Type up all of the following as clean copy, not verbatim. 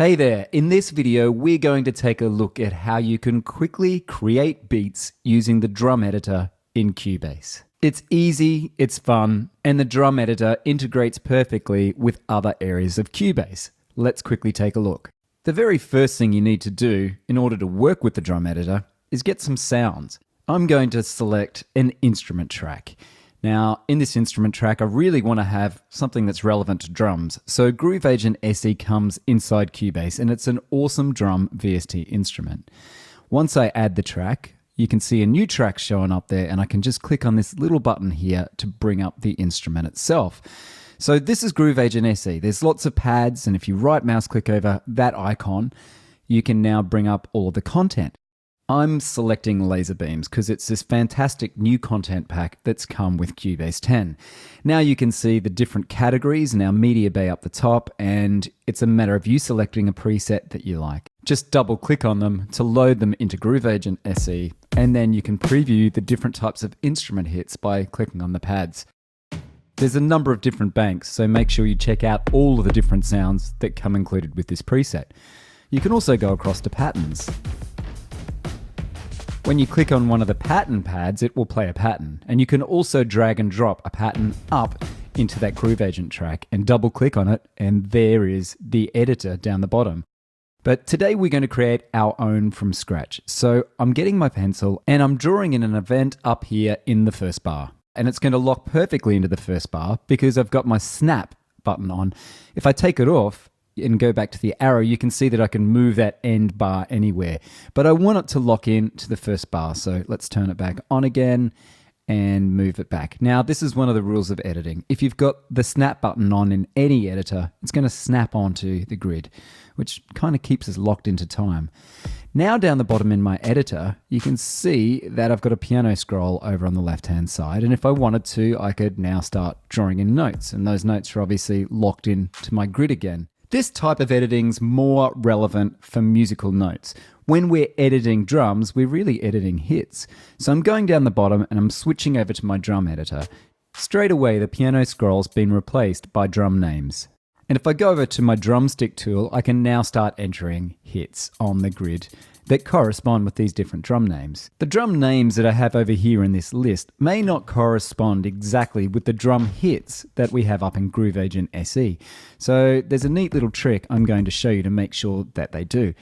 Hey there, in this video we're going to take a look at how you can quickly create beats using the drum editor in Cubase. It's easy, it's fun, and the drum editor integrates perfectly with other areas of Cubase. Let's quickly take a look. The very first thing you need to do in order to work with the drum editor is get some sounds. I'm going to select an instrument track. Now, in this instrument track, I really want to have something that's relevant to drums. So Groove Agent SE comes inside Cubase, and it's an awesome drum VST instrument. Once I add the track, you can see a new track showing up there, and I can just click on this little button here to bring up the instrument itself. So this is Groove Agent SE. There's lots of pads, and if you right mouse click over that icon, you can now bring up all of the content. I'm selecting laser beams because it's this fantastic new content pack that's come with Cubase 10. Now you can see the different categories in our media bay up the top, and it's a matter of you selecting a preset that you like. Just double click on them to load them into Groove Agent SE, and then you can preview the different types of instrument hits by clicking on the pads. There's a number of different banks, so make sure you check out all of the different sounds that come included with this preset. You can also go across to patterns. When you click on one of the pattern pads, it will play a pattern. And you can also drag and drop a pattern up into that Groove Agent track and double click on it, and there is the editor down the bottom. But today we're going to create our own from scratch. So I'm getting my pencil and I'm drawing in an event up here in the first bar. And it's going to lock perfectly into the first bar because I've got my snap button on. If I take it off and go back to the arrow, you can see that I can move that end bar anywhere. But I want it to lock in to the first bar. So let's turn it back on again and move it back. Now, this is one of the rules of editing. If you've got the snap button on in any editor, it's going to snap onto the grid, which kind of keeps us locked into time. Now down the bottom in my editor, you can see that I've got a piano scroll over on the left-hand side. And if I wanted to, I could now start drawing in notes. And those notes are obviously locked in to my grid again. This type of editing's more relevant for musical notes. When we're editing drums, we're really editing hits. So I'm going down the bottom and I'm switching over to my drum editor. Straight away, the piano scroll's been replaced by drum names. And if I go over to my drumstick tool, I can now start entering hits on the grid that correspond with these different drum names. The drum names that I have over here in this list may not correspond exactly with the drum hits that we have up in Groove Agent SE. So there's a neat little trick I'm going to show you to make sure that they do.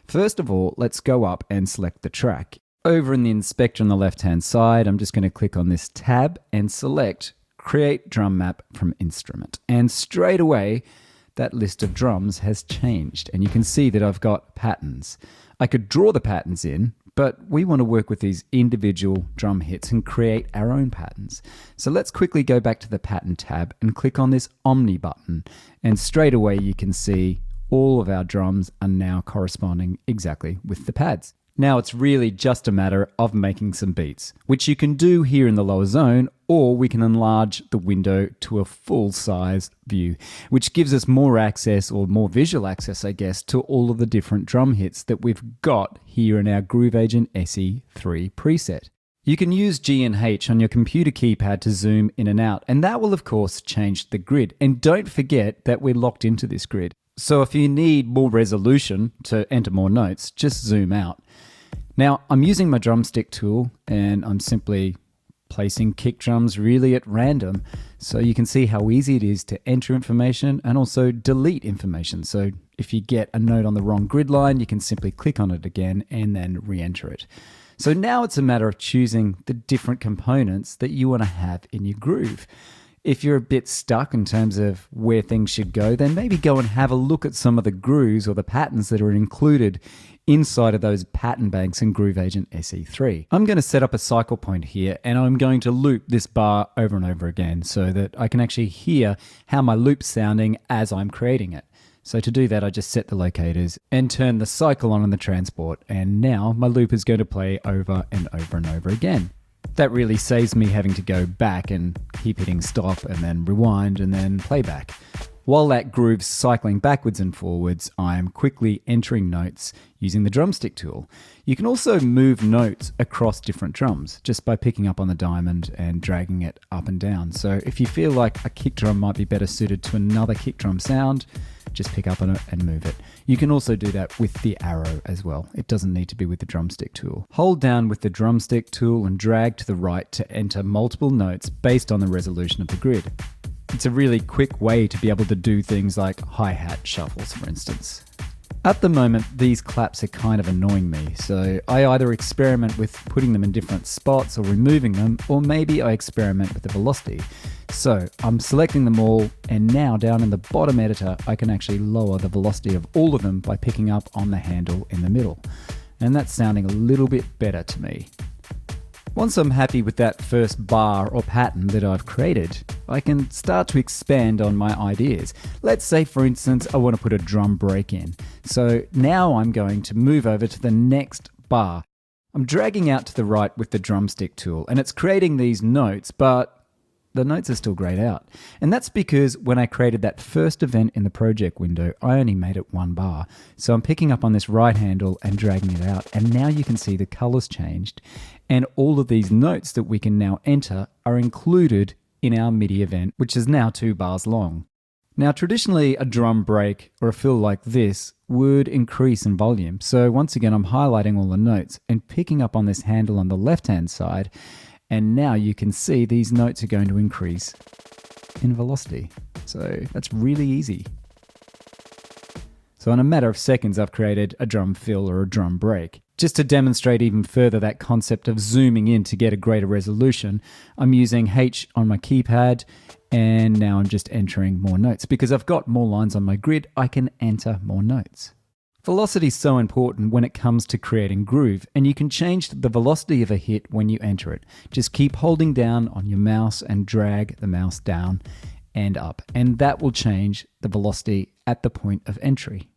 First of all, let's go up and select the track. Over in the inspector on the left-hand side, I'm just going to click on this tab and select Create Drum Map from Instrument. And straight away, that list of drums has changed, and you can see that I've got patterns. I could draw the patterns in, but we want to work with these individual drum hits and create our own patterns. So let's quickly go back to the pattern tab and click on this Omni button, and straight away you can see all of our drums are now corresponding exactly with the pads. Now it's really just a matter of making some beats, which you can do here in the lower zone, or we can enlarge the window to a full-size view, which gives us more access, or more visual access, I guess, to all of the different drum hits that we've got here in our Groove Agent SE 3 preset. You can use G and H on your computer keypad to zoom in and out, and that will of course change the grid. And don't forget that we're locked into this grid. So if you need more resolution to enter more notes, just zoom out. Now I'm using my drumstick tool and I'm simply placing kick drums really at random. So you can see how easy it is to enter information and also delete information. So if you get a note on the wrong grid line, you can simply click on it again and then re-enter it. So now it's a matter of choosing the different components that you want to have in your groove. If you're a bit stuck in terms of where things should go, then maybe go and have a look at some of the grooves or the patterns that are included inside of those pattern banks in Groove Agent SE3. I'm going to set up a cycle point here, and I'm going to loop this bar over and over again so that I can actually hear how my loop's sounding as I'm creating it. So to do that, I just set the locators and turn the cycle on in the transport, and now my loop is going to play over and over and over again. That really saves me having to go back and keep hitting stop and then rewind and then playback. While that groove's cycling backwards and forwards, I'm quickly entering notes using the drumstick tool. You can also move notes across different drums just by picking up on the diamond and dragging it up and down. So if you feel like a kick drum might be better suited to another kick drum sound, just pick up on it and move it. You can also do that with the arrow as well. It doesn't need to be with the drumstick tool. Hold down with the drumstick tool and drag to the right to enter multiple notes based on the resolution of the grid. It's a really quick way to be able to do things like hi-hat shuffles, for instance. At the moment, these claps are kind of annoying me, so I either experiment with putting them in different spots or removing them, or maybe I experiment with the velocity. So I'm selecting them all, and now down in the bottom editor, I can actually lower the velocity of all of them by picking up on the handle in the middle. And that's sounding a little bit better to me. Once I'm happy with that first bar or pattern that I've created, I can start to expand on my ideas. Let's say, for instance, I want to put a drum break in. So now I'm going to move over to the next bar. I'm dragging out to the right with the drumstick tool, and it's creating these notes, but the notes are still grayed out. And that's because when I created that first event in the project window, I only made it one bar. So I'm picking up on this right handle and dragging it out. And now you can see the colors changed. And all of these notes that we can now enter are included in our MIDI event, which is now 2 bars long. Now, traditionally, a drum break or a fill like this would increase in volume. So once again, I'm highlighting all the notes and picking up on this handle on the left-hand side. And now you can see these notes are going to increase in velocity. So that's really easy. So in a matter of seconds, I've created a drum fill or a drum break. Just to demonstrate even further that concept of zooming in to get a greater resolution, I'm using H on my keypad, and now I'm just entering more notes. Because I've got more lines on my grid, I can enter more notes. Velocity is so important when it comes to creating groove, and you can change the velocity of a hit when you enter it. Just keep holding down on your mouse and drag the mouse down and up, and that will change the velocity at the point of entry.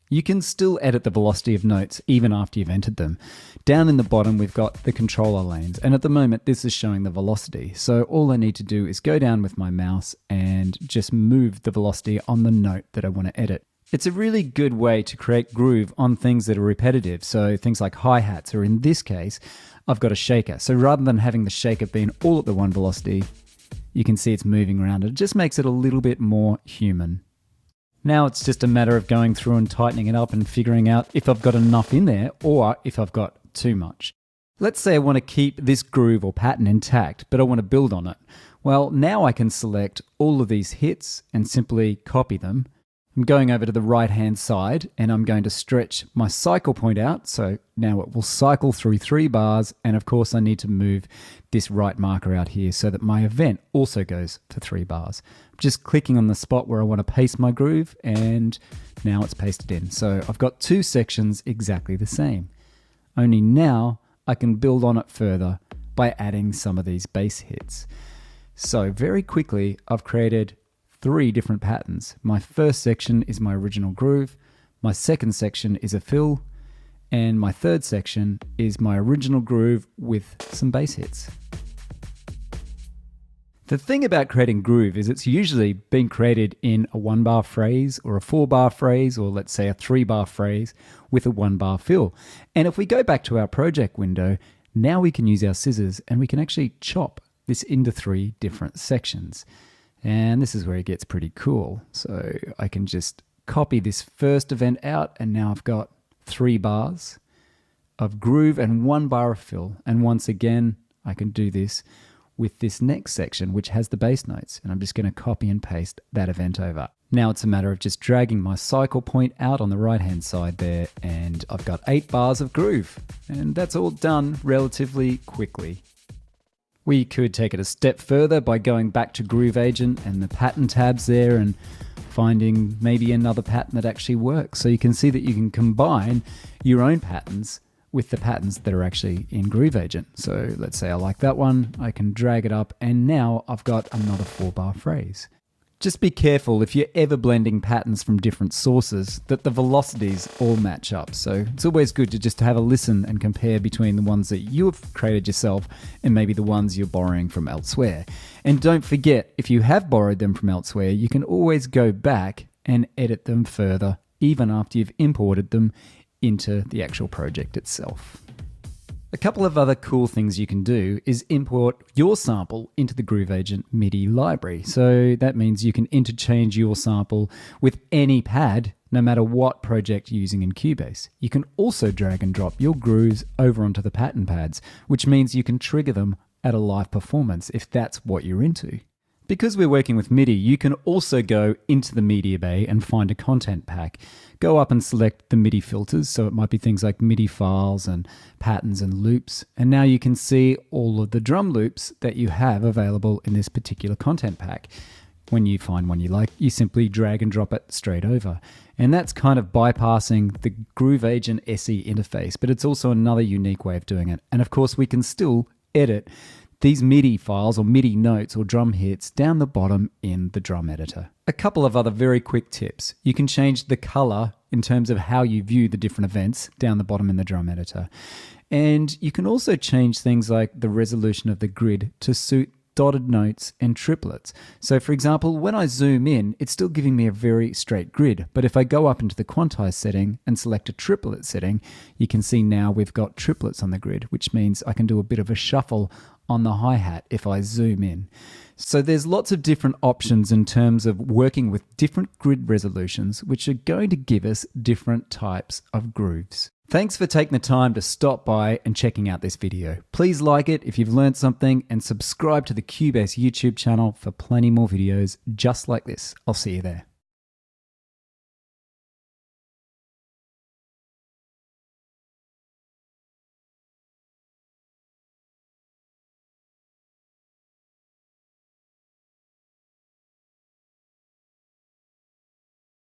You can still edit the velocity of notes even after you've entered them. Down in the bottom, we've got the controller lanes, and at the moment this is showing the velocity. So all I need to do is go down with my mouse and just move the velocity on the note that I want to edit. It's a really good way to create groove on things that are repetitive, so things like hi-hats, or in this case, I've got a shaker. So rather than having the shaker being all at the one velocity, you can see it's moving around. It just makes it a little bit more human. Now it's just a matter of going through and tightening it up and figuring out if I've got enough in there or if I've got too much. Let's say I want to keep this groove or pattern intact, but I want to build on it. Well, now I can select all of these hits and simply copy them. I'm going over to the right-hand side and I'm going to stretch my cycle point out. So now it will cycle through 3 bars. And of course I need to move this right marker out here so that my event also goes for 3 bars. I'm just clicking on the spot where I want to paste my groove, and now it's pasted in. So I've got 2 sections exactly the same. Only now I can build on it further by adding some of these bass hits. So very quickly I've created 3 different patterns. My first section is my original groove, my second section is a fill, and my third section is my original groove with some bass hits. The thing about creating groove is it's usually been created in a 1-bar phrase or a 4-bar phrase, or let's say a 3-bar phrase with a 1-bar fill. And if we go back to our project window, now we can use our scissors and we can actually chop this into 3 different sections. And this is where it gets pretty cool. So I can just copy this first event out, and now I've got 3 bars of groove and 1 bar of fill. And once again, I can do this with this next section, which has the bass notes. And I'm just going to copy and paste that event over. Now it's a matter of just dragging my cycle point out on the right-hand side there, and I've got 8 bars of groove. And that's all done relatively quickly. We could take it a step further by going back to Groove Agent and the pattern tabs there and finding maybe another pattern that actually works. So you can see that you can combine your own patterns with the patterns that are actually in Groove Agent. So let's say I like that one, I can drag it up, and now I've got another 4-bar phrase. Just be careful if you're ever blending patterns from different sources that the velocities all match up. So it's always good to just have a listen and compare between the ones that you have created yourself and maybe the ones you're borrowing from elsewhere. And don't forget, if you have borrowed them from elsewhere, you can always go back and edit them further, even after you've imported them into the actual project itself. A couple of other cool things you can do is import your sample into the Groove Agent MIDI library. So that means you can interchange your sample with any pad, no matter what project you're using in Cubase. You can also drag and drop your grooves over onto the pattern pads, which means you can trigger them at a live performance if that's what you're into. Because we're working with MIDI, you can also go into the media bay and find a content pack. Go up and select the MIDI filters, so it might be things like MIDI files and patterns and loops. And now you can see all of the drum loops that you have available in this particular content pack. When you find one you like, you simply drag and drop it straight over. And that's kind of bypassing the Groove Agent SE interface, but it's also another unique way of doing it. And of course, we can still edit these MIDI files or MIDI notes or drum hits down the bottom in the drum editor. A couple of other very quick tips. You can change the color in terms of how you view the different events down the bottom in the drum editor. And you can also change things like the resolution of the grid to suit dotted notes and triplets. So for example, when I zoom in, it's still giving me a very straight grid. But if I go up into the quantize setting and select a triplet setting, you can see now we've got triplets on the grid, which means I can do a bit of a shuffle on the hi-hat if I zoom in. So there's lots of different options in terms of working with different grid resolutions, which are going to give us different types of grooves. Thanks for taking the time to stop by and checking out this video. Please like it if you've learned something and subscribe to the Cubase YouTube channel for plenty more videos just like this. I'll see you there.